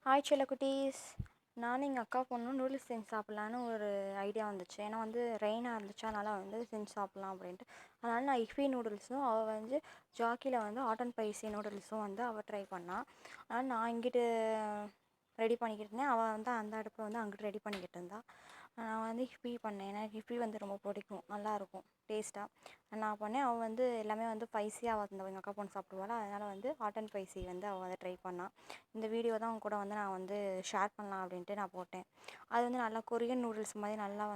Hi செல்லக்குட்டீஸ். நானும் எங்கள் அக்கா பொண்ணும் நூடுல்ஸ் செஞ்சு சாப்பிட்லான்னு ஒரு ஐடியா வந்துச்சு. ஏன்னா ரெயினாக இருந்துச்சு, அதனால் செஞ்சு சாப்பிட்லாம் அப்படின்ட்டு. அதனால் நான் இஃபி நூடுல்ஸும் அவள் ஜாக்கியில் ஹாட் அண்ட் ஸ்பைசி நூடுல்ஸும் அவள் ட்ரை பண்ணாள். அதனால் நான் இங்கிட்டு ரெடி பண்ணிக்கிட்டு இருந்தேன், அவள் அந்த அடுப்பை அங்கிட்டு ரெடி பண்ணிக்கிட்டு இருந்தாள். நான் ஹிப்பி பண்ணேன். எனக்கு ஹிப்பி ரொம்ப பிடிக்கும், நல்லாயிருக்கும் டேஸ்ட்டாக. நான் பண்ணேன். அவள் எல்லாமே ஸ்பைஸியாக எங்கள் அக்கா பொண்ணு சாப்பிடுவாள். அதனால் ஹாட் அண்ட் ஸ்பைசி அவள் ட்ரை பண்ணாள். இந்த வீடியோ தான் உங்க கூட நான் ஷேர் பண்ணலாம் அப்படின்ட்டு நான் போட்டேன். அது நல்லா கொரியன் நூடுல்ஸ் மாதிரி நல்லா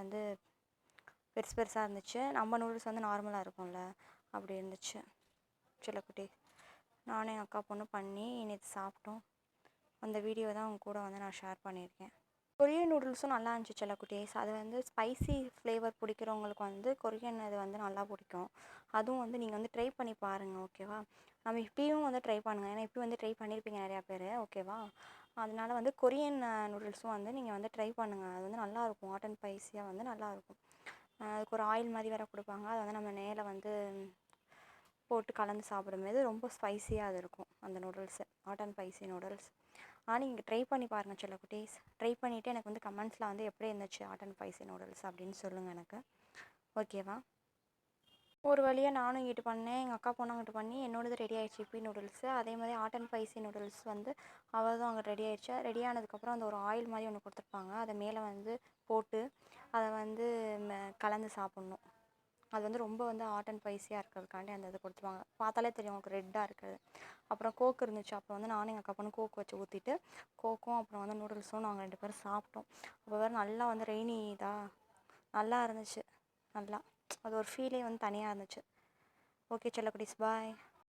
பெருசு பெருசாக இருந்துச்சு. நம்ம நூடுல்ஸ் நார்மலாக இருக்கும்ல, அப்படி இருந்துச்சு. செல்லக்குட்டி, நானும் என் அக்கா பொண்ணு பண்ணி நேற்று சாப்பிட்டோம். அந்த வீடியோ தான் உங்க கூட நான் ஷேர் பண்ணியிருக்கேன். கொரியன் நூடுல்ஸும் நல்லா இருந்துச்சு செல்லக்குட்டீஸ். அது ஸ்பைசி ஃப்ளேவர் பிடிக்கிறவங்களுக்கு கொரியன் இது நல்லா பிடிக்கும். அதுவும் நீங்கள் ட்ரை பண்ணி பாருங்கள், ஓகேவா? நம்ம இப்பயும் ட்ரை பண்ணுங்கள், ஏன்னா இப்போ ட்ரை பண்ணியிருப்பீங்க நிறையா பேர், ஓகேவா? அதனால் கொரியன் நூடுல்ஸும் நீங்கள் ட்ரை பண்ணுங்கள். அது நல்லாயிருக்கும், ஹாட் அண்ட் ஸ்பைஸியாக நல்லாயிருக்கும். அதுக்கு ஒரு ஆயில் மாதிரி வேறு கொடுப்பாங்க. அதை நம்ம நேரில் போட்டு கலந்து சாப்பிடும்போது ரொம்ப ஸ்பைஸியாக அது இருக்கும், அந்த noodles, hot and spicy noodles. நீங்கள் ட்ரை பண்ணி பாருங்கள் செல்லக்குட்டீஸ். ட்ரை பண்ணிவிட்டு எனக்கு கமெண்ட்ஸில் எப்படி இருந்துச்சு ஹாட் அண்ட் ஸ்பைசி நூடுல்ஸ் அப்படின்னு சொல்லுங்கள் எனக்கு, ஓகேவா? ஒரு வழியாக நானும் இங்கிட்டு பண்ணேன், எங்கள் அக்கா பொண்ணு அங்கிட்டு பண்ணி என்னோடது ரெடி ஆகிடுச்சு இப்பி நூடுல்ஸு. அதே மாதிரி ஹாட் அண்ட் ஸ்பைசி நூடுல்ஸ் அவள் அங்கே ரெடி ஆகிடுச்சு. ரெடி ஆனதுக்கப்புறம் ஒரு ஆயில் மாதிரி ஒன்று கொடுத்துருப்பாங்க. அதை மேலே போட்டு அதை கலந்து சாப்பிட்ணும். அது ரொம்ப ஹாட் அண்ட் ஸ்பைஸியாக இருக்கிறதுக்காண்டி அந்த இது கொடுத்துருவாங்க. பார்த்தாலே தெரியும் உங்களுக்கு ரெட்டாக இருக்குது. அப்புறம் கோக் இருந்துச்சு. அப்புறம் நானும் எங்கள் அக்கா பொண்ணு கோக் வச்சு ஊற்றிட்டு கோக்கும் அப்புறம் நூடுல்ஸும் நாங்கள் 2 பேரும் சாப்பிட்டோம். அப்போ வேறு நல்லா ரெய்னி நல்லா இருந்துச்சு. நல்லா அது ஒரு ஃபீலே தனியாக இருந்துச்சு. ஓகே செல்லக்குட்டீஸ், பாய்.